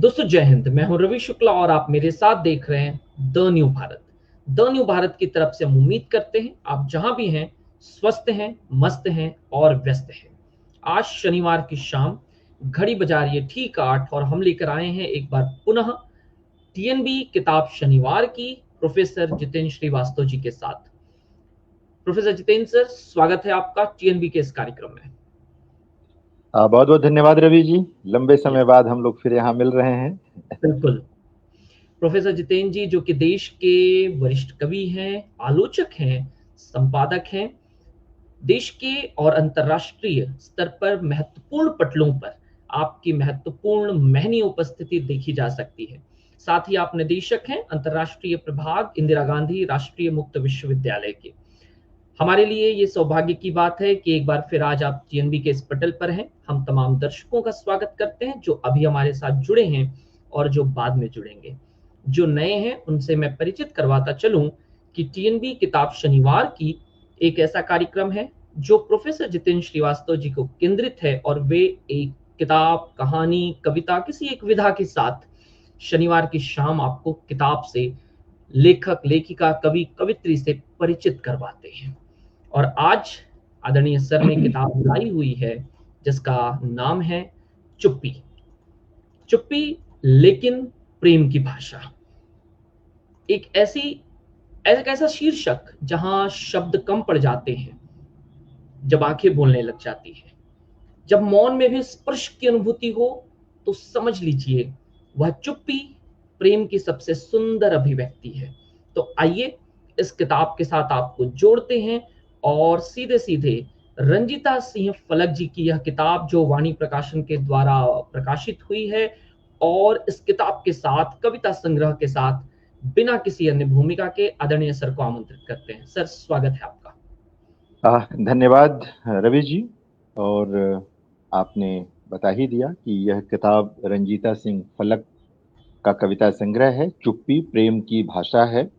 दोस्तों जय हिंद। मैं हूं रवि शुक्ला और आप मेरे साथ देख रहे हैं the new Bharat. The new Bharat की तरफ से हम उम्मीद करते हैं आप जहां भी हैं स्वस्थ हैं, मस्त हैं और व्यस्त हैं। आज शनिवार की शाम, घड़ी बजा रही है ठीक 8 और हम लेकर आए हैं एक बार पुनः टीएनबी किताब शनिवार की प्रोफेसर जितेंद्र श्रीवास्तव जी के साथ। प्रोफेसर जितेंद्र सर, स्वागत है आपका टीएनबी के इस कार्यक्रम में। बहुत बहुत धन्यवाद रवि जी। लंबे समय यस, बाद हम लोग फिर यहाँ मिल रहे हैं। बिल्कुल। प्रोफेसर जितेंद्र जी जो कि देश के वरिष्ठ कवि हैं, आलोचक हैं, संपादक हैं, देश के और अंतर्राष्ट्रीय स्तर पर महत्वपूर्ण पटलों पर आपकी महत्वपूर्ण महनी उपस्थिति देखी जा सकती है। साथ ही आप निदेशक हैं अंतर्राष्ट्रीय प्रभाग इंदिरा गांधी राष्ट्रीय मुक्त विश्वविद्यालय के। हमारे लिए ये सौभाग्य की बात है कि एक बार फिर आज आप टीएनबी के इस पटल पर हैं। हम तमाम दर्शकों का स्वागत करते हैं जो अभी हमारे साथ जुड़े हैं और जो बाद में जुड़ेंगे। जो नए हैं उनसे मैं परिचित करवाता चलूं कि टीएनबी किताब शनिवार की एक ऐसा कार्यक्रम है जो प्रोफेसर जितेंद्र श्रीवास्तव जी को केंद्रित है और वे एक किताब, कहानी, कविता किसी एक विधा के साथ शनिवार की शाम आपको किताब से, लेखक, लेखिका, कवि, कवित्री से परिचित करवाते हैं। और आज आदरणीय सर ने किताब लाई हुई है जिसका नाम है चुप्पी। चुप्पी लेकिन प्रेम की भाषा। एक ऐसा शीर्षक जहां शब्द कम पड़ जाते हैं, जब आंखें बोलने लग जाती है, जब मौन में भी स्पर्श की अनुभूति हो, तो समझ लीजिए वह चुप्पी प्रेम की सबसे सुंदर अभिव्यक्ति है। तो आइए इस किताब के साथ आपको जोड़ते हैं और सीधे सीधे रंजीता सिंह फलक जी की यह किताब जो वाणी प्रकाशन के द्वारा प्रकाशित हुई है, और इस किताब के साथ कविता संग्रह के साथ बिना किसी अन्य भूमिका के आदरणीय सर को आमंत्रित करते हैं। सर, स्वागत है आपका। धन्यवाद रवि जी। और आपने बता ही दिया कि यह किताब रंजीता सिंह फलक का कविता संग्रह है। चुप्पी प्रेम की भाषा है।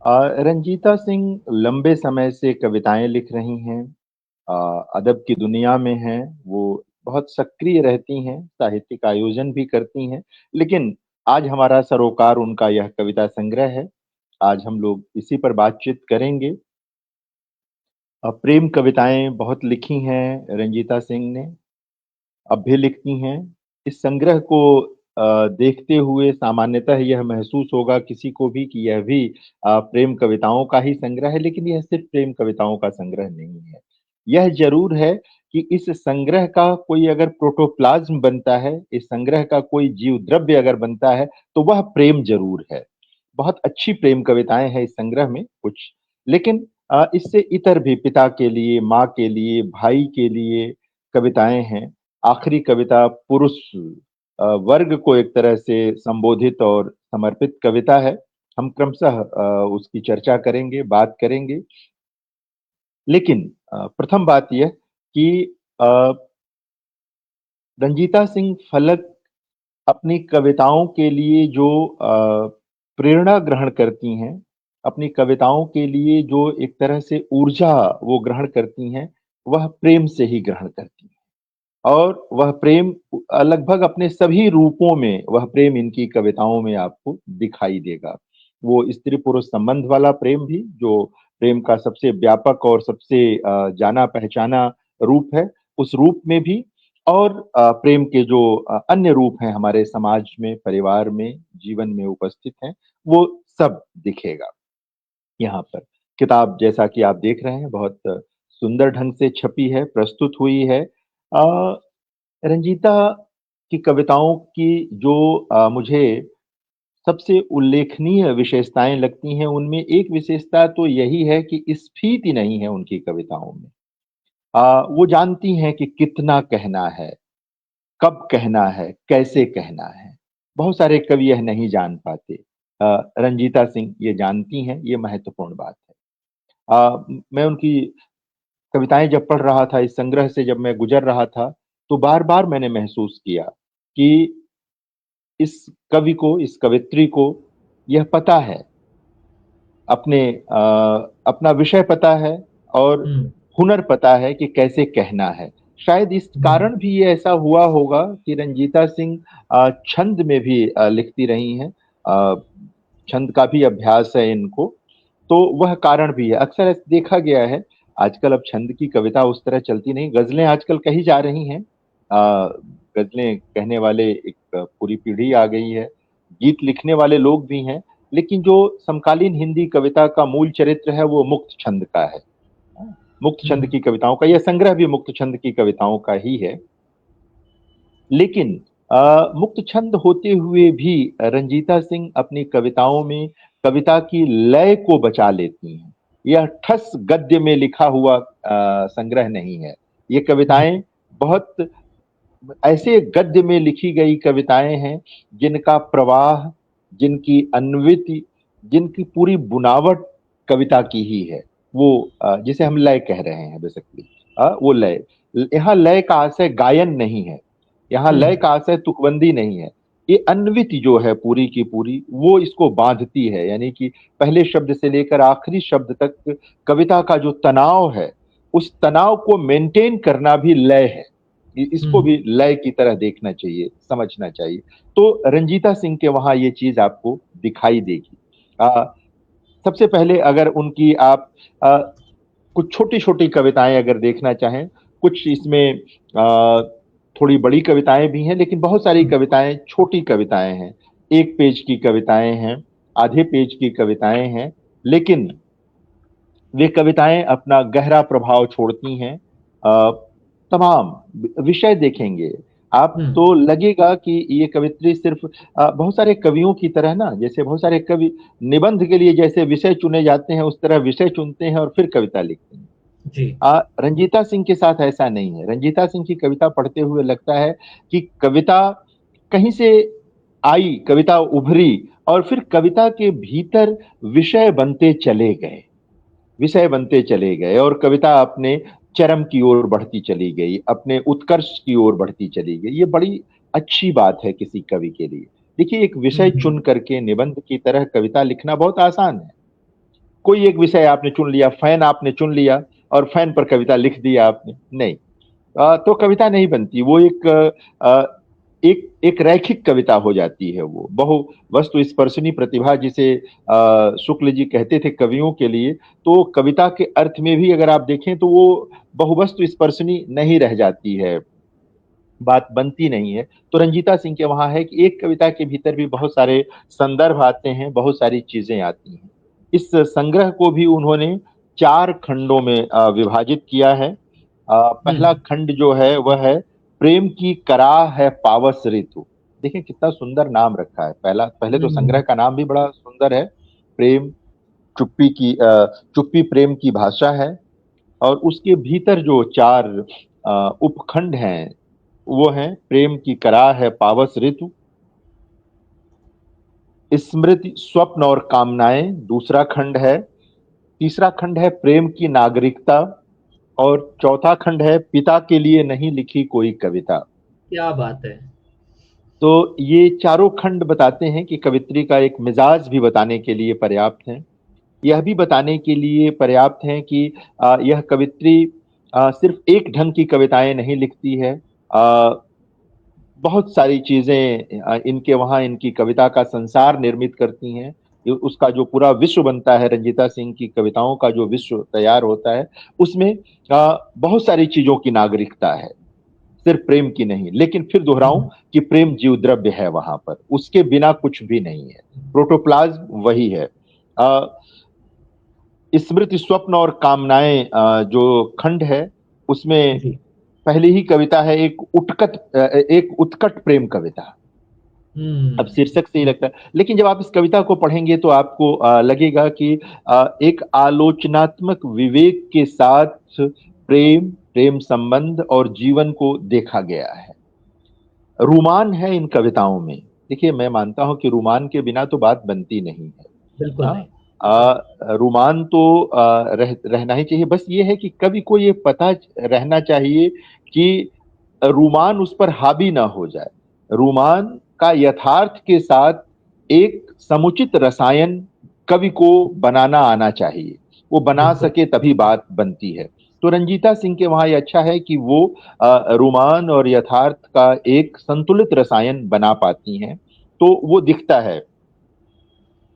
रंजीता सिंह लंबे समय से कविताएं लिख रही हैं, अदब की दुनिया में हैं। वो बहुत सक्रिय रहती हैं, साहित्यिक आयोजन भी करती हैं। लेकिन आज हमारा सरोकार उनका यह कविता संग्रह है। आज हम लोग इसी पर बातचीत करेंगे। प्रेम कविताएं बहुत लिखी हैं रंजीता सिंह ने, अब भी लिखती हैं। इस संग्रह को देखते हुए सामान्यतः यह महसूस होगा किसी को भी कि यह भी प्रेम कविताओं का ही संग्रह है, लेकिन यह सिर्फ प्रेम कविताओं का संग्रह नहीं है। यह जरूर है कि इस संग्रह का कोई अगर प्रोटोप्लाज्म बनता है, इस संग्रह का कोई जीव द्रव्य अगर बनता है, तो वह प्रेम जरूर है। बहुत अच्छी प्रेम कविताएं हैं इस संग्रह में कुछ, लेकिन इससे इतर भी पिता के लिए, माँ के लिए, भाई के लिए कविताएं हैं। आखिरी कविता पुरुष वर्ग को एक तरह से संबोधित और समर्पित कविता है। हम क्रमशः उसकी चर्चा करेंगे, बात करेंगे। लेकिन प्रथम बात यह कि अ, रंजीता सिंह फलक अपनी कविताओं के लिए जो प्रेरणा ग्रहण करती हैं, अपनी कविताओं के लिए जो एक तरह से ऊर्जा वो ग्रहण करती हैं, वह प्रेम से ही ग्रहण करती हैं। और वह प्रेम लगभग अपने सभी रूपों में, वह प्रेम इनकी कविताओं में आपको दिखाई देगा। वो स्त्री पुरुष संबंध वाला प्रेम भी, जो प्रेम का सबसे व्यापक और सबसे जाना पहचाना रूप है, उस रूप में भी। और प्रेम के जो अन्य रूप हैं हमारे समाज में, परिवार में, जीवन में उपस्थित हैं, वो सब दिखेगा यहाँ पर। किताब जैसा कि आप देख रहे हैं बहुत सुंदर ढंग से छपी है, प्रस्तुत हुई है। रंजीता की कविताओं की जो मुझे सबसे उल्लेखनीय विशेषताएं लगती हैं, उनमें एक विशेषता तो यही है कि स्फीति नहीं है उनकी कविताओं में। वो जानती हैं कि कितना कहना है, कब कहना है, कैसे कहना है। बहुत सारे कवि यह नहीं जान पाते। रंजीता सिंह ये जानती हैं, ये महत्वपूर्ण बात है। मैं उनकी कविताएं जब पढ़ रहा था, इस संग्रह से जब मैं गुजर रहा था, तो बार बार मैंने महसूस किया कि इस कवि को, इस कवित्री को यह पता है, अपना विषय पता है और हम्म। हुनर पता है कि कैसे कहना है। शायद इस कारण भी ये ऐसा हुआ होगा कि रंजीता सिंह छंद में भी लिखती रही हैं। छंद का भी अभ्यास है इनको, तो वह कारण भी है। अक्सर ऐसा देखा गया है, आजकल अब छंद की कविता उस तरह चलती नहीं, गजलें आजकल कही जा रही हैं। गजलें कहने वाले एक पूरी पीढ़ी आ गई है, गीत लिखने वाले लोग भी हैं, लेकिन जो समकालीन हिंदी कविता का मूल चरित्र है वो मुक्त छंद का है। मुक्त छंद की कविताओं का, यह संग्रह भी मुक्त छंद की कविताओं का ही है। लेकिन मुक्त छंद होते हुए भी रंजीता सिंह अपनी कविताओं में कविता की लय को बचा लेती हैं। यह ठस गद्य में लिखा हुआ संग्रह नहीं है। ये कविताएं बहुत ऐसे गद्य में लिखी गई कविताएं हैं जिनका प्रवाह, जिनकी अन्विति, जिनकी पूरी बुनावट कविता की ही है। वो जिसे हम लय कह रहे हैं बेसिकली, वो लय। यहाँ लय का आशय गायन नहीं है, यहाँ लय का आशय तुकबंदी नहीं है। ये अन्विति जो है पूरी की पूरी, वो इसको बांधती है। यानी कि पहले शब्द से लेकर आखिरी शब्द तक कविता का जो तनाव है, उस तनाव को मेंटेन करना भी लय है। इसको भी लय की तरह देखना चाहिए, समझना चाहिए। तो रंजीता सिंह के वहां ये चीज आपको दिखाई देगी। सबसे पहले अगर उनकी आप कुछ छोटी छोटी कविताएं अगर देखना चाहें, कुछ इसमें थोड़ी बड़ी कविताएं भी हैं, लेकिन बहुत सारी कविताएं छोटी कविताएं हैं। एक पेज की कविताएं हैं, आधे पेज की कविताएं हैं, लेकिन वे कविताएं अपना गहरा प्रभाव छोड़ती हैं। तमाम विषय देखेंगे आप तो लगेगा कि ये कवित्री सिर्फ बहुत सारे कवियों की तरह ना, जैसे बहुत सारे कवि निबंध के लिए जैसे विषय चुने जाते हैं, उस तरह विषय चुनते हैं और फिर कविता लिखते हैं जी। रंजीता सिंह के साथ ऐसा नहीं है। रंजीता सिंह की कविता पढ़ते हुए लगता है कि कविता कहीं से आई, कविता उभरी और फिर कविता के भीतर विषय बनते चले गए, विषय बनते चले गए और कविता अपने चरम की ओर बढ़ती चली गई, अपने उत्कर्ष की ओर बढ़ती चली गई। ये बड़ी अच्छी बात है किसी कवि के लिए। देखिए, एक विषय चुन करके निबंध की तरह कविता लिखना बहुत आसान है। कोई एक विषय आपने चुन लिया, फैन आपने चुन लिया और फैन पर कविता लिख दिया आपने, नहीं, तो कविता नहीं बनती। वो एक रैखिक कविता हो जाती है। वो बहु वस्तु स्पर्शनी प्रतिभा जिसे शुक्ल जी कहते थे कवियों के लिए, तो कविता के अर्थ में भी अगर आप देखें तो वो बहुवस्तु स्पर्शनी नहीं रह जाती है, बात बनती नहीं है। तो रंजीता सिंह के वहां है कि एक कविता के भीतर भी बहुत सारे संदर्भ आते हैं, बहुत सारी चीजें आती हैं। इस संग्रह को भी उन्होंने 4 खंडों में विभाजित किया है। पहला खंड जो है वह है प्रेम की कराह है पावस ऋतु। देखिए कितना सुंदर नाम रखा है। पहले तो संग्रह का नाम भी बड़ा सुंदर है, प्रेम चुप्पी प्रेम की भाषा है। और उसके भीतर जो 4 उपखंड हैं वो हैं प्रेम की कराह है पावस ऋतु, स्मृति स्वप्न और कामनाएं दूसरा खंड है, तीसरा खंड है प्रेम की नागरिकता और चौथा खंड है पिता के लिए नहीं लिखी कोई कविता। क्या बात है। तो ये चारों खंड बताते हैं कि कवित्री का एक मिजाज भी बताने के लिए पर्याप्त है। यह भी बताने के लिए पर्याप्त है कि यह कवित्री सिर्फ एक ढंग की कविताएं नहीं लिखती है। बहुत सारी चीजें इनके वहां इनकी कविता का संसार निर्मित करती हैं। उसका जो पूरा विश्व बनता है, रंजीता सिंह की कविताओं का जो विश्व तैयार होता है, उसमें बहुत सारी चीजों की नागरिकता है, सिर्फ प्रेम की नहीं। लेकिन फिर दोहराऊं कि प्रेम जीव द्रव्य है वहां पर, उसके बिना कुछ भी नहीं है, प्रोटोप्लाज्म वही है। स्मृति स्वप्न और कामनाएं जो खंड है उसमें पहली ही कविता है एक उत्कट प्रेम कविता। अब शीर्षक से ही लगता है, लेकिन जब आप इस कविता को पढ़ेंगे तो आपको लगेगा कि एक आलोचनात्मक विवेक के साथ प्रेम संबंध और जीवन को देखा गया है। रुमान है इन कविताओं में। देखिए, मैं मानता हूं कि रुमान के बिना तो बात बनती नहीं है। बिल्कुल नहीं। रुमान तो रहना ही चाहिए। बस ये है कि कवि को ये पता रहना चाहिए कि रुमान उस पर हावी ना हो जाए। रुमान का यथार्थ के साथ एक समुचित रसायन कवि को बनाना आना चाहिए। वो बना सके तभी बात बनती है। तो रंजीता सिंह के वहां ये अच्छा है कि वो रोमान और यथार्थ का एक संतुलित रसायन बना पाती हैं, तो वो दिखता है।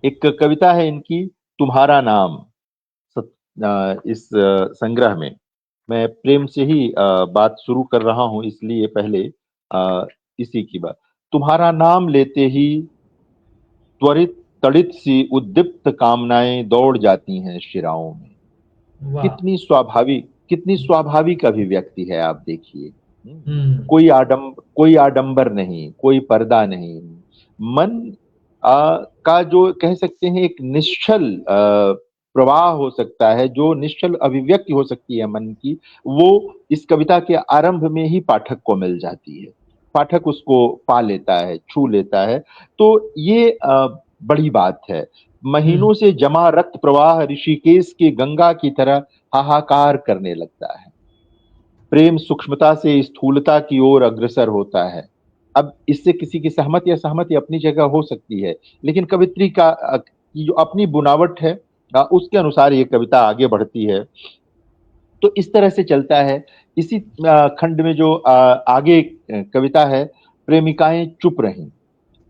एक कविता है इनकी, तुम्हारा नाम, इस संग्रह में। मैं प्रेम से ही बात शुरू कर रहा हूं, इसलिए पहले इसी की बात। तुम्हारा नाम लेते ही त्वरित तड़ित सी उद्दीप्त कामनाएं दौड़ जाती हैं शिराओं में। वाह! कितनी स्वाभाविक अभिव्यक्ति है, आप देखिए। हुँ, कोई आडंबर नहीं, कोई पर्दा नहीं। मन का जो कह सकते हैं एक निश्चल प्रवाह हो सकता है, जो निश्चल अभिव्यक्ति हो सकती है मन की, वो इस कविता के आरंभ में ही पाठक को मिल जाती है। पाठक उसको पा लेता है, छू लेता है। तो ये बड़ी बात है। हुँ, महीनों से जमा रक्त प्रवाह ऋषिकेश की गंगा की तरह हाहाकार करने लगता है। प्रेम सूक्ष्मता से स्थूलता की ओर अग्रसर होता है। अब इससे किसी की सहमति या सहमति अपनी जगह हो सकती है, लेकिन कवित्री की जो अपनी बुनावट है, उसके अनुसार ये कविता आगे बढ़ती है। तो इस तरह से चलता है। इसी खंड में जो आगे कविता है, प्रेमिकाएं चुप रहीं।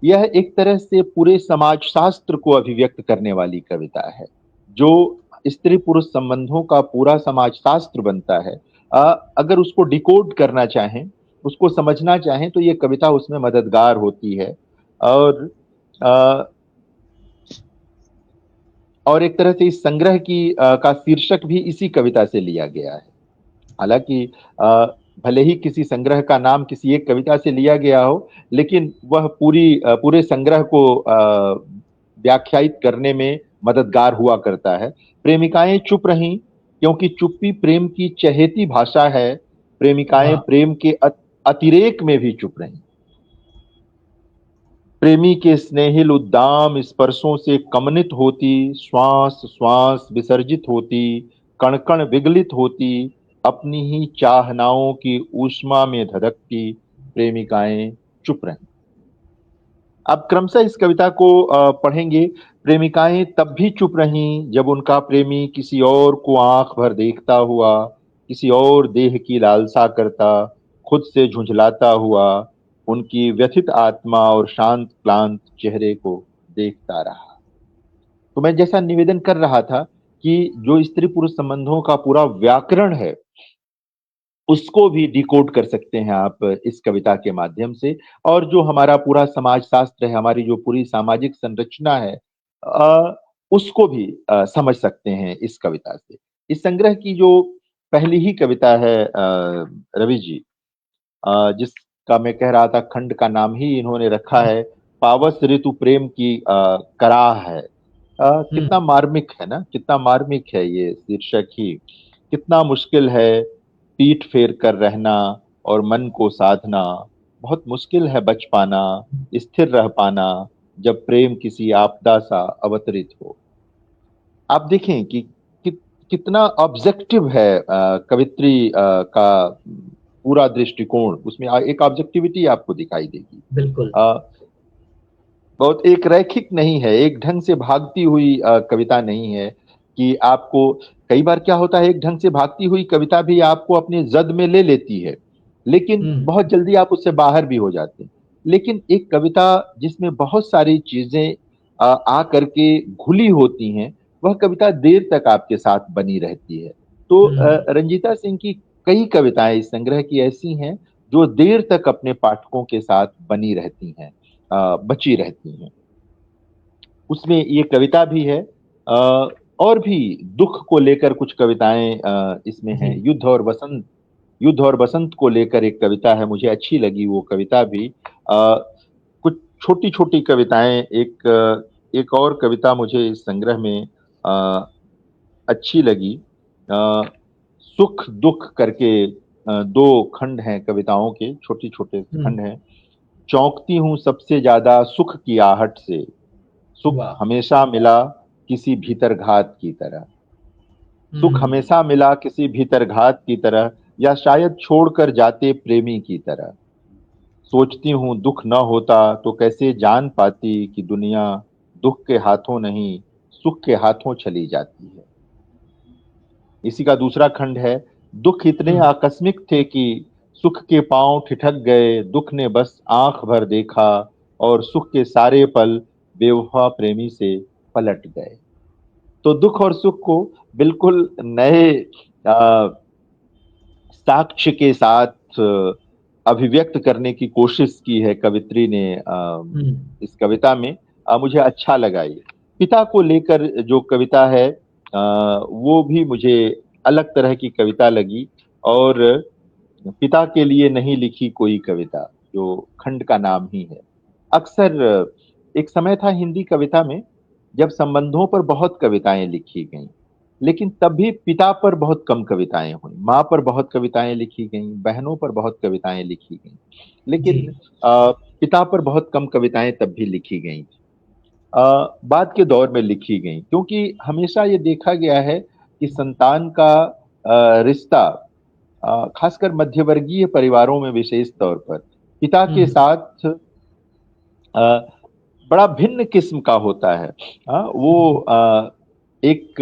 यह एक तरह से पूरे समाज शास्त्र को अभिव्यक्त करने वाली कविता है, जो स्त्री पुरुष संबंधों का पूरा समाज शास्त्र बनता है। अगर उसको डिकोड करना चाहें, उसको समझना चाहें, तो ये कविता उसमें मददगार होती है। और अ, और एक तरह से इस संग्रह का शीर्षक भी इसी कविता से लिया गया है। हालांकि अ, भले ही किसी संग्रह का नाम किसी एक कविता से लिया गया हो, लेकिन वह पूरे संग्रह को व्याख्यायित करने में मददगार हुआ करता है। प्रेमिकाएं चुप रहीं, क्योंकि चुप्पी प्रेम की चहेती भाषा है। प्रेमिकाएं वाह! प्रेम के अतिरेक में भी चुप रहीं। प्रेमी के स्नेहिल उद्दाम स्पर्शों से कमनित होती, श्वास श्वास विसर्जित होती, कण कण विगलित होती, अपनी ही चाहनाओं की ऊष्मा में धधकती, प्रेमिकाएं चुप रहीं। अब क्रमशः इस कविता को पढ़ेंगे। प्रेमिकाएं तब भी चुप रहीं जब उनका प्रेमी किसी और को आंख भर देखता हुआ, किसी और देह की लालसा करता, खुद से झुंझलाता हुआ, उनकी व्यथित आत्मा और शांत क्लांत चेहरे को देखता रहा। तो मैं जैसा निवेदन कर रहा था कि जो स्त्री पुरुष संबंधों का पूरा व्याकरण है, उसको भी डिकोड कर सकते हैं आप इस कविता के माध्यम से। और जो हमारा पूरा समाज शास्त्र है, हमारी जो पूरी सामाजिक संरचना है, अ, उसको भी समझ सकते हैं इस कविता से। इस संग्रह की जो पहली ही कविता है, रवि जी, जिसका मैं कह रहा था खंड का नाम ही इन्होंने रखा हाँ, है, पावस ऋतु प्रेम की कराह है। हुँ, कितना मार्मिक है ना, कितना मार्मिक है ये शीर्षक ही। कितना मुश्किल है पीठ फेर कर रहना और मन को साधना, बहुत मुश्किल है बच पाना, स्थिर रह पाना, जब प्रेम किसी आपदा सा अवतरित हो। आप देखें कि कितना ऑब्जेक्टिव है कवित्री का पूरा दृष्टिकोण। उसमें एक ऑब्जेक्टिविटी आपको दिखाई देगी। बिल्कुल। अ, बहुत एक रैखिक नहीं है, एक ढंग से भागती हुई कविता नहीं है कि आपको, कई बार क्या होता है, एक ढंग से भागती हुई कविता भी आपको अपने जद में ले लेती है, लेकिन हुँ, बहुत जल्दी आप उससे बाहर भी हो जाते हैं। लेकिन एक कविता जिसमें बहुत सारी चीजें आ करके घुली होती हैं, वह कविता देर तक आपके साथ बनी रहती है। तो हुँ, रंजीता सिंह की कई कविताएं इस संग्रह की ऐसी हैं जो देर तक अपने पाठकों के साथ बनी रहती हैं, बची रहती हैं। उसमें ये कविता भी है। और भी दुख को लेकर कुछ कविताएं इसमें हैं। जी, युद्ध और बसंत को लेकर एक कविता है, मुझे अच्छी लगी वो कविता भी। कुछ छोटी छोटी कविताएं, एक और कविता मुझे इस संग्रह में अ, अच्छी लगी। अ, सुख दुख करके दो खंड हैं कविताओं के, छोटे छोटे हुँ, खंड हैं। चौंकती हूँ सबसे ज्यादा सुख की आहट से, सुख वाह! हमेशा मिला किसी भीतरघात की तरह। सुख हुँ, हमेशा मिला किसी भीतरघात की तरह, या शायद छोड़कर जाते प्रेमी की तरह। सोचती हूँ दुख न होता तो कैसे जान पाती कि दुनिया दुख के हाथों नहीं, सुख के हाथों चली जाती है। इसी का दूसरा खंड है, दुख इतने आकस्मिक थे कि सुख के पांव ठिठक गए, दुख ने बस आंख भर देखा और सुख के सारे पल बेवफा प्रेमी से पलट गए। तो दुख और सुख को बिल्कुल नए अ, साक्ष्य के साथ अभिव्यक्त करने की कोशिश की है कवित्री ने इस कविता में। मुझे अच्छा लगा ये। पिता को लेकर जो कविता है वो भी मुझे अलग तरह की कविता लगी, और पिता के लिए नहीं लिखी कोई कविता, जो खंड का नाम ही है। अक्सर एक समय था हिंदी कविता में जब संबंधों पर बहुत कविताएं लिखी गईं, लेकिन तब भी पिता पर बहुत कम कविताएं हुई। माँ पर बहुत कविताएं लिखी गईं, बहनों पर बहुत कविताएं लिखी गईं, जी। लेकिन पिता पर बहुत कम कविताएं तब भी लिखी गईं। बाद के दौर में लिखी गईं, क्योंकि हमेशा ये देखा गया है कि संतान का रिश्ता खासकर मध्यवर्गीय परिवारों में विशेष तौर पर पिता के साथ बड़ा भिन्न किस्म का होता है। वो एक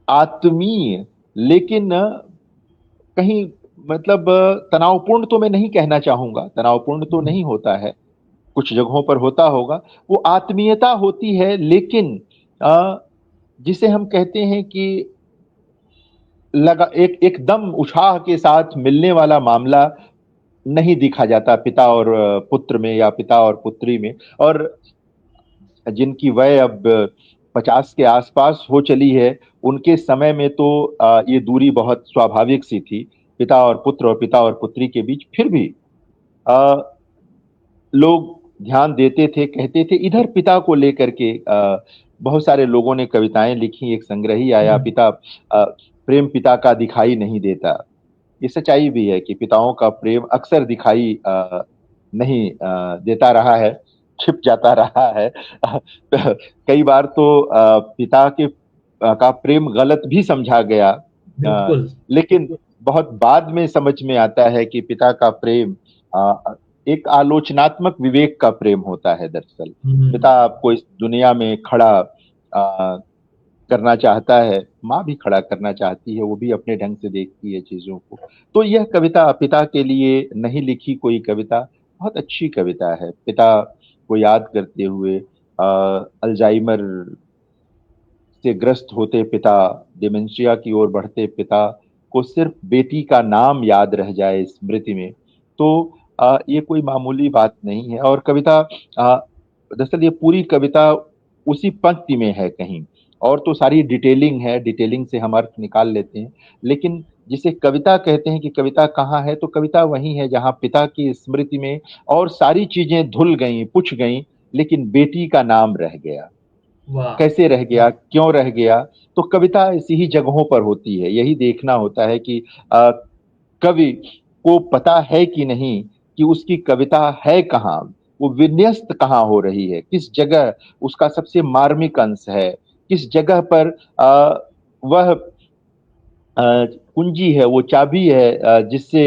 आत्मीय, लेकिन कहीं मतलब तनावपूर्ण तो मैं नहीं कहना चाहूंगा, तनावपूर्ण तो नहीं होता है, कुछ जगहों पर होता होगा। वो आत्मीयता होती है, लेकिन जिसे हम कहते हैं कि लगा एक एकदम उत्साह के साथ मिलने वाला मामला नहीं दिखा जाता पिता और पुत्र में, या पिता और पुत्री में। और जिनकी वय अब 50 के आसपास हो चली है, उनके समय में तो ये दूरी बहुत स्वाभाविक सी थी, पिता और पुत्र और पिता और पुत्री के बीच। फिर भी लोग ध्यान देते थे, कहते थे। इधर पिता को लेकर के बहुत सारे लोगों ने कविताएं लिखी। एक संग्रह ही आया, पिता प्रेम पिता का दिखाई नहीं देता। ये सच्चाई भी है कि पिताओं का प्रेम अक्सर दिखाई नहीं देता रहा है, छिप जाता रहा है। कई बार तो पिता के का प्रेम गलत भी समझा गया, लेकिन बहुत बाद में समझ में आता है कि पिता का प्रेम एक आलोचनात्मक विवेक का प्रेम होता है। दरअसल पिता आपको इस दुनिया में खड़ा करना चाहता है, माँ भी खड़ा करना चाहती है, वो भी अपने ढंग से देखती है चीजों को। तो यह कविता पिता के लिए नहीं लिखी कोई कविता बहुत अच्छी कविता है। पिता को याद करते हुए, अल्जाइमर से ग्रस्त होते पिता, डिमेंशिया की ओर बढ़ते पिता को सिर्फ बेटी का नाम याद रह जाए स्मृति में, तो ये कोई मामूली बात नहीं है। और कविता दरअसल ये पूरी कविता उसी पंक्ति में है कहीं, और तो सारी डिटेलिंग है, डिटेलिंग से हम अर्थ निकाल लेते हैं। लेकिन जिसे कविता कहते हैं कि कविता कहाँ है, तो कविता वही है जहाँ पिता की स्मृति में और सारी चीजें धुल गईं, पुछ गईं, लेकिन बेटी का नाम रह गया। कैसे रह गया, क्यों रह गया? तो कविता इसी ही जगहों पर होती है। यही देखना होता है कि कवि को पता है कि नहीं कि उसकी कविता है कहाँ, वो विन्यस्त कहाँ हो रही है, किस जगह उसका सबसे मार्मिक अंश है, किस जगह पर वह कुंजी है, वो चाबी है जिससे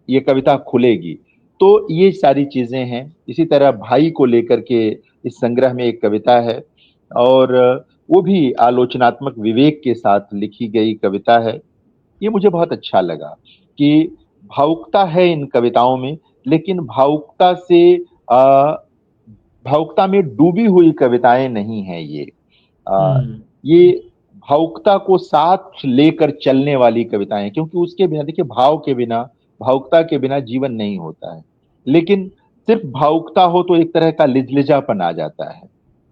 ये कविता खुलेगी। तो ये सारी चीजें हैं। इसी तरह भाई को लेकर के इस संग्रह में एक कविता है, और वो भी आलोचनात्मक विवेक के साथ लिखी गई कविता है। ये मुझे बहुत अच्छा लगा कि भावुकता है इन कविताओं में, लेकिन भावुकता में डूबी हुई कविताएं नहीं हैं ये। ये भावुकता को साथ लेकर चलने वाली कविताएं, क्योंकि उसके बिना, देखिए, भाव के बिना, भावुकता के बिना जीवन नहीं होता है। लेकिन सिर्फ भावुकता हो तो एक तरह का लिजलिजापन आ जाता है।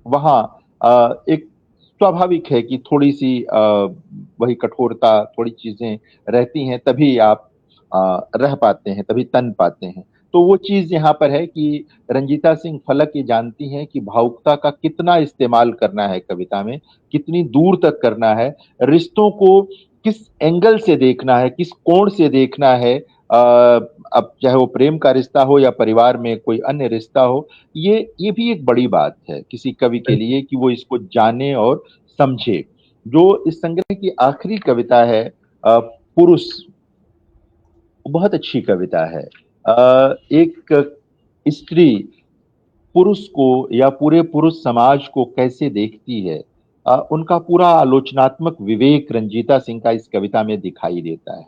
वहां एक स्वाभाविक है कि थोड़ी सी वही कठोरता, थोड़ी चीजें रहती हैं, तभी आप रह पाते हैं, तभी तन पाते हैं। तो वो चीज यहाँ पर है कि रंजीता सिंह फलक ये जानती हैं कि भावुकता का कितना इस्तेमाल करना है कविता में, कितनी दूर तक करना है, रिश्तों को किस एंगल से देखना है, किस कोण से देखना है। अब चाहे वो प्रेम का रिश्ता हो या परिवार में कोई अन्य रिश्ता हो, ये भी एक बड़ी बात है किसी कवि के लिए कि वो इसको जाने और समझे। जो इस संग्रह की आखिरी कविता है, पुरुष, बहुत अच्छी कविता है। एक स्त्री पुरुष को या पूरे पुरुष समाज को कैसे देखती है, उनका पूरा आलोचनात्मक विवेक रंजीता सिंह का इस कविता में दिखाई देता है।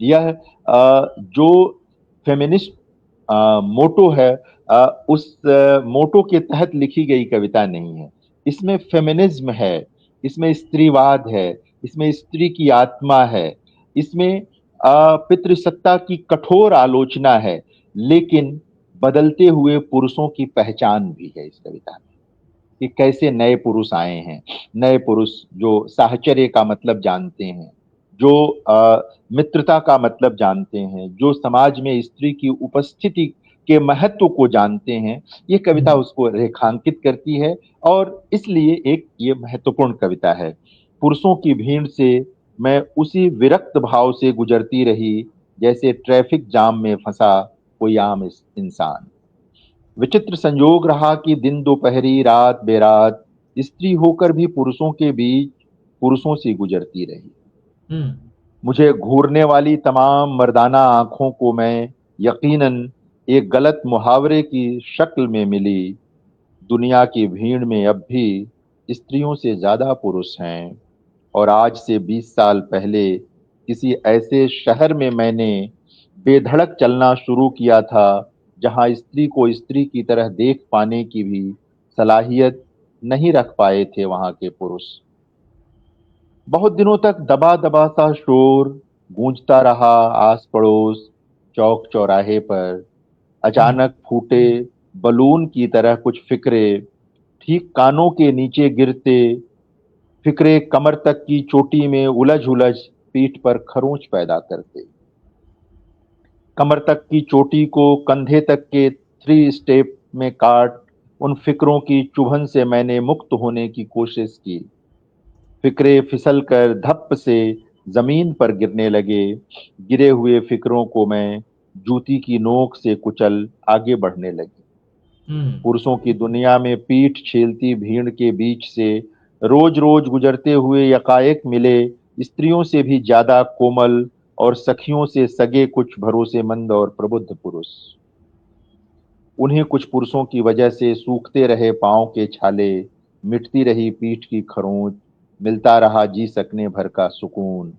यह जो फेमिनिस्ट मोटो है, उस मोटो के तहत लिखी गई कविता नहीं है। इसमें फेमिनिज्म है, इसमें स्त्रीवाद है, इसमें स्त्री की आत्मा है, इसमें पितृसत्ता की कठोर आलोचना है, लेकिन बदलते हुए पुरुषों की पहचान भी है इस कविता में, कि कैसे नए पुरुष आए हैं। नए पुरुष जो साहचर्य का मतलब जानते हैं, जो मित्रता का मतलब जानते हैं, जो समाज में स्त्री की उपस्थिति के महत्व को जानते हैं, ये कविता उसको रेखांकित करती है और इसलिए एक ये महत्वपूर्ण कविता है। पुरुषों की भीड़ से मैं उसी विरक्त भाव से गुजरती रही जैसे ट्रैफिक जाम में फंसा कोई आम इंसान। विचित्र संयोग रहा कि दिन दोपहरी रात बेरात स्त्री होकर भी पुरुषों के बीच पुरुषों से गुजरती रही। मुझे घूरने वाली तमाम मर्दाना आंखों को मैं यकीनन एक गलत मुहावरे की शक्ल में मिली। दुनिया की भीड़ में अब भी स्त्रियों से ज्यादा पुरुष हैं और आज से 20 साल पहले किसी ऐसे शहर में मैंने बेधड़क चलना शुरू किया था जहां स्त्री को स्त्री की तरह देख पाने की भी सलाहियत नहीं रख पाए थे वहां के पुरुष। बहुत दिनों तक दबा दबा सा शोर गूंजता रहा आस पड़ोस चौक चौराहे पर। अचानक फूटे बलून की तरह कुछ फिक्रे ठीक कानों के नीचे गिरते, फिक्रे कमर तक की चोटी में उलझ उलझ पीठ पर खरोंच पैदा करते। कमर तक की चोटी को कंधे तक के 3 स्टेप में काट उन फिक्रों की चुभन से मैंने मुक्त होने की कोशिश की। फिक्रे फिसल कर धप्प से जमीन पर गिरने लगे। गिरे हुए फिक्रों को मैं जूती की नोक से कुचल आगे बढ़ने लगी। पुरुषों की दुनिया में पीठ छेलती भीड़ के बीच से रोज रोज गुजरते हुए यकाएक मिले स्त्रियों से भी ज्यादा कोमल और सखियों से सगे कुछ भरोसेमंद और प्रबुद्ध पुरुष। उन्हें कुछ पुरुषों की वजह से सूखते रहे पांव के छाले, मिटती रही पीठ की खरोंच, मिलता रहा जी सकने भर का सुकून।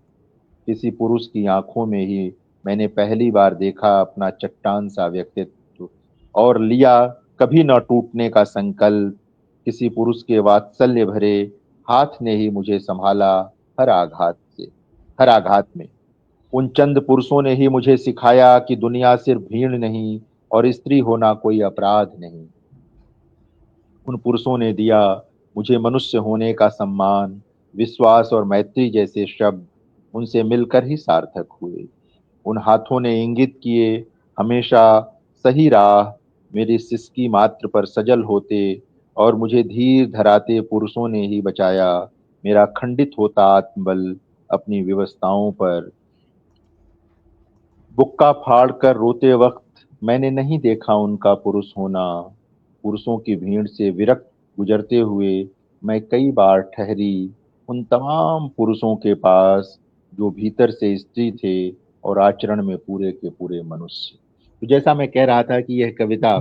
किसी पुरुष की आंखों में ही मैंने पहली बार देखा अपना चट्टान सा व्यक्तित्व और लिया कभी न टूटने का संकल्प। किसी पुरुष के वात्सल्य भरे हाथ ने ही मुझे संभाला हर आघात में। उन चंद पुरुषों ने ही मुझे सिखाया कि दुनिया सिर्फ भीड़ नहीं और स्त्री होना कोई अपराध नहीं। उन पुरुषों ने दिया मुझे मनुष्य होने का सम्मान, विश्वास और मैत्री जैसे शब्द उनसे मिलकर ही सार्थक हुए। उन हाथों ने इंगित किए हमेशा सही राह मेरी सिसकी मात्र पर सजल होते और मुझे धीर धराते पुरुषों ने ही बचाया मेरा खंडित होता आत्मबल अपनी व्यवस्थाओं पर। बुक्का फाड़ कर रोते वक्त मैंने नहीं देखा उनका पुरुष होना। पुरुषों की भीड़ से विरक्त गुजरते हुए मैं कई बार ठहरी उन तमाम पुरुषों के पास जो भीतर से स्त्री थे और आचरण में पूरे के पूरे मनुष्य। तो जैसा मैं कह रहा था कि यह कविता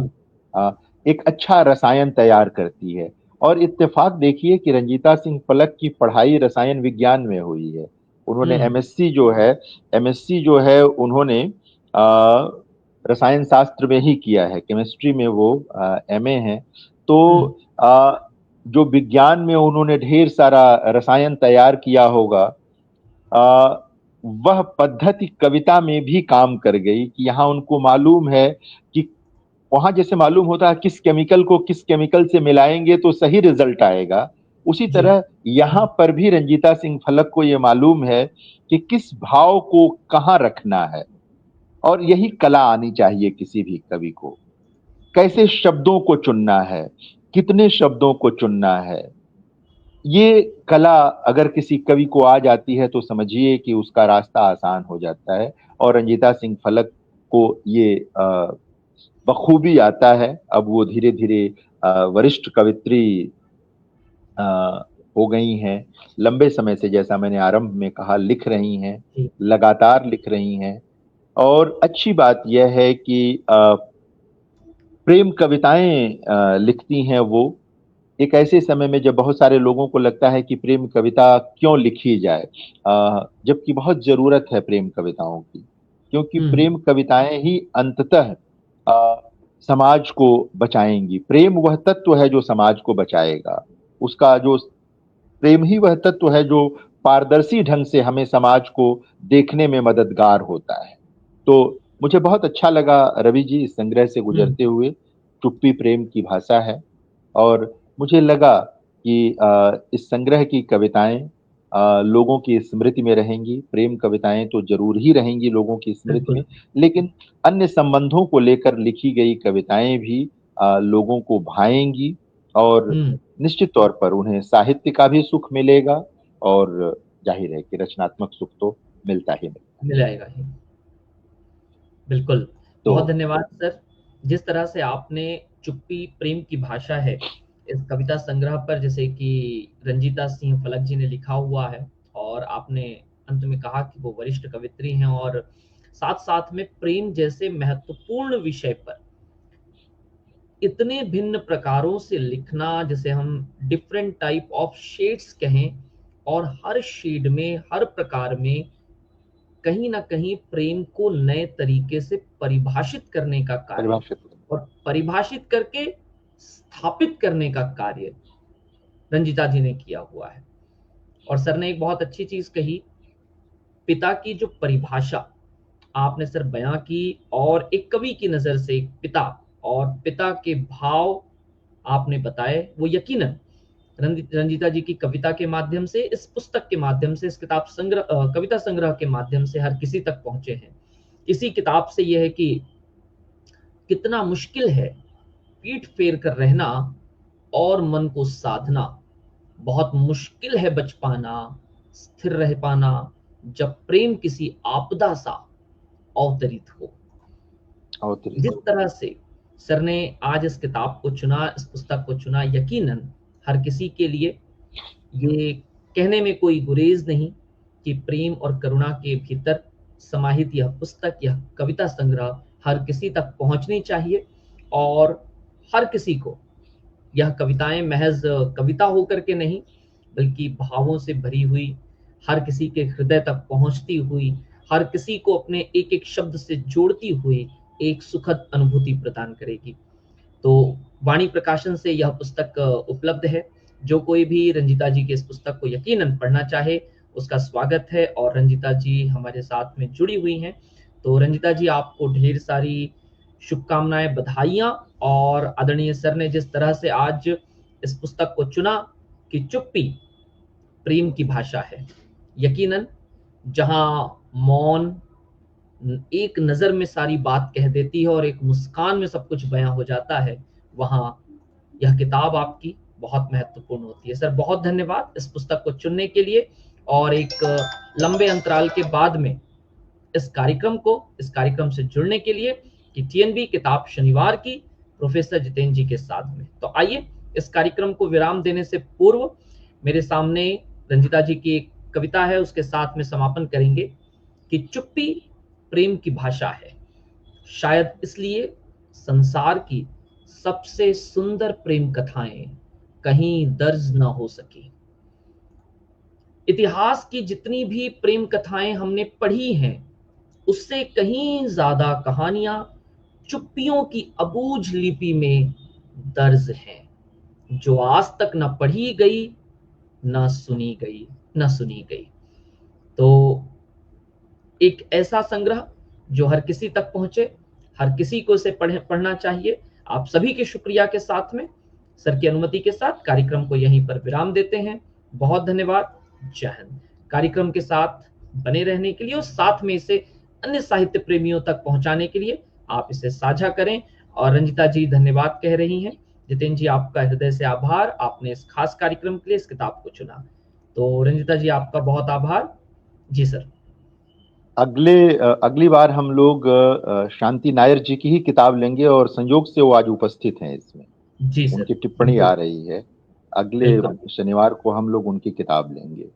एक अच्छा रसायन तैयार करती है और इत्तेफाक देखिए कि रंजीता सिंह फलक की पढ़ाई रसायन विज्ञान में हुई है। उन्होंने एमएससी जो है उन्होंने रसायन शास्त्र में ही किया है, केमिस्ट्री में वो एमए है। तो जो विज्ञान में उन्होंने ढेर सारा रसायन तैयार किया होगा, वह पद्धति कविता में भी काम कर गई कि यहाँ उनको मालूम है कि वहां जैसे मालूम होता है किस केमिकल को किस केमिकल से मिलाएंगे तो सही रिजल्ट आएगा, उसी तरह यहाँ पर भी रंजीता सिंह फलक को यह मालूम है कि किस भाव को कहाँ रखना है। और यही कला आनी चाहिए किसी भी कवि को, कैसे शब्दों को चुनना है, कितने शब्दों को चुनना है। ये कला अगर किसी कवि को आ जाती है तो समझिए कि उसका रास्ता आसान हो जाता है और रंजीता सिंह फलक को ये बखूबी आता है। अब वो धीरे धीरे वरिष्ठ कवित्री हो गई हैं, लंबे समय से जैसा मैंने आरंभ में कहा लिख रही हैं, लगातार लिख रही हैं। और अच्छी बात यह है कि प्रेम कविताएं लिखती हैं वो, एक ऐसे समय में जब बहुत सारे लोगों को लगता है कि प्रेम कविता क्यों लिखी जाए, जबकि बहुत जरूरत है प्रेम कविताओं की, क्योंकि हम्म। प्रेम कविताएं ही अंततः समाज को बचाएंगी। प्रेम वह तत्व है जो समाज को बचाएगा। उसका जो प्रेम ही वह तत्व है जो पारदर्शी ढंग से हमें समाज को देखने में मददगार होता है। तो मुझे बहुत अच्छा लगा रवि जी इस संग्रह से हम्म। गुजरते हुए। चुप्पी प्रेम की भाषा है, और मुझे लगा कि इस संग्रह की कविताएं लोगों की स्मृति में रहेंगी। प्रेम कविताएं तो जरूर ही रहेंगी लोगों की स्मृति बिल्कुल। में, लेकिन अन्य संबंधों को लेकर लिखी गई कविताएं भी लोगों को भाएंगी, और हम्म। निश्चित तौर पर उन्हें साहित्य का भी सुख मिलेगा, और जाहिर है कि रचनात्मक सुख तो मिलता ही मिलता है। मिल जाएगा ही। बिल्कुल। तो बहुत धन्यवाद सर। जिस तरह से आपने चुप्पी प्रेम की भाषा है इस कविता संग्रह पर, जैसे कि रंजीता सिंह फलक जी ने लिखा हुआ है, और आपने अंत में कहा कि वो वरिष्ठ कवित्री हैं, और साथ साथ में प्रेम जैसे महत्वपूर्ण विषय पर इतने भिन्न प्रकारों से लिखना, जैसे हम डिफरेंट टाइप ऑफ शेड्स कहें, और हर शेड में, हर प्रकार में कहीं ना कहीं प्रेम को नए तरीके से परिभाषित करने का कार्य, परिभाषित। और परिभाषित करके स्थापित करने का कार्य रंजिता जी ने किया हुआ है। और सर ने एक बहुत अच्छी चीज कही, पिता की जो परिभाषा आपने सर बयां की, और एक कवि की नजर से एक पिता और पिता के भाव आपने बताए, वो यकीनन रंजीता जी की कविता के माध्यम से, इस पुस्तक के माध्यम से, इस किताब संग्रह कविता संग्रह के माध्यम से हर किसी तक पहुंचे हैं। इसी किताब से यह है कि कितना मुश्किल है पीठ फेर कर रहना और मन को साधना, बहुत मुश्किल है बच पाना, स्थिर रह पाना, जब प्रेम किसी आपदा सा अवतरित हो। अवतरित जिस हो। तरह से सर ने आज इस किताब को चुना, इस पुस्तक को चुना, यकीनन हर किसी के लिए ये कहने में कोई गुरेज नहीं कि प्रेम और करुणा के भीतर समाहित यह पुस्तक, यह कविता संग्रह हर किसी तक पहुंचनी चाहिए, और हर किसी को यह कविताएं महज कविता होकर के नहीं, बल्कि भावों से भरी हुई, हर किसी के हृदय तक पहुंचती हुई, हर किसी को अपने एक एक शब्द से जोड़ती हुई एक सुखद अनुभूति प्रदान करेगी। तो वाणी प्रकाशन से यह पुस्तक उपलब्ध है। जो कोई भी रंजीता जी के इस पुस्तक को यकीनन पढ़ना चाहे, उसका स्वागत है। और रंजीता जी हमारे साथ में जुड़ी हुई हैं, तो रंजीता जी आपको ढेर सारी शुभकामनाएं, बधाइयां। और आदरणीय सर ने जिस तरह से आज इस पुस्तक को चुना कि चुप्पी प्रेम की भाषा है, यकीनन जहां मौन एक नजर में सारी बात कह देती है और एक मुस्कान में सब कुछ बयां हो जाता है, वहां यह किताब आपकी बहुत महत्वपूर्ण होती है। सर बहुत धन्यवाद इस पुस्तक को चुनने के लिए, और एक लंबे अंतराल के बाद में इस कार्यक्रम से जुड़ने के लिए, कि टीएनबी किताब शनिवार की प्रोफेसर जितेंद्र जी के साथ में। तो आइए इस कार्यक्रम को विराम देने से पूर्व मेरे सामने रंजिता जी की एक कविता है, उसके साथ में समापन करेंगे कि चुप्पी प्रेम की भाषा है, शायद इसलिए संसार की सबसे सुंदर प्रेम कथाएं कहीं दर्ज न हो सकी। इतिहास की जितनी भी प्रेम कथाएं हमने पढ़ी हैं, उससे कहीं ज्यादा कहानियां चुप्पियों की अबूझ लिपि में दर्ज हैं, जो आज तक न पढ़ी गई, न सुनी गई। तो एक ऐसा संग्रह जो हर किसी तक पहुंचे, हर किसी को इसे पढ़ना चाहिए। आप सभी के शुक्रिया के साथ में, सर की अनुमति के साथ कार्यक्रम को यहीं पर विराम देते हैं। बहुत धन्यवाद। जय हिंद। कार्यक्रम के साथ बने रहने के लिए और साथ में इसे अन्य साहित्य प्रेमियों तक पहुंचाने के लिए आप इसे साझा करें। और रंजिता जी धन्यवाद कह रही हैं। जितेंद्र जी आपका हृदय से आभार, आपने इस खास कार्यक्रम के लिए इस किताब को चुना। तो रंजिता जी आपका बहुत आभार। जी सर। अगली बार हम लोग शांति नायर जी की ही किताब लेंगे, और संयोग से वो आज उपस्थित हैं इसमें। जी सर। उनकी टिप्पणी आ बिल्कुल। रही है। अगले बिल्कुल। शनिवार को हम लोग उनकी किताब लेंगे।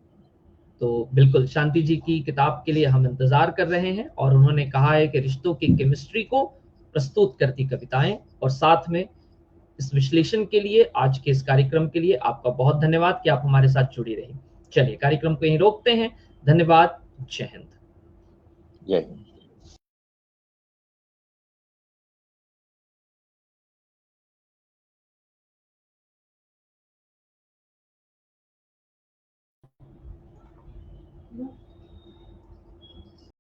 तो बिल्कुल शांति जी की किताब के लिए हम इंतजार कर रहे हैं, और उन्होंने कहा है कि रिश्तों की केमिस्ट्री को प्रस्तुत करती कविताएं, और साथ में इस विश्लेषण के लिए, आज के इस कार्यक्रम के लिए आपका बहुत धन्यवाद कि आप हमारे साथ जुड़ी रही। चलिए कार्यक्रम को यहीं रोकते हैं। धन्यवाद। जय हिंद। जय हिंद।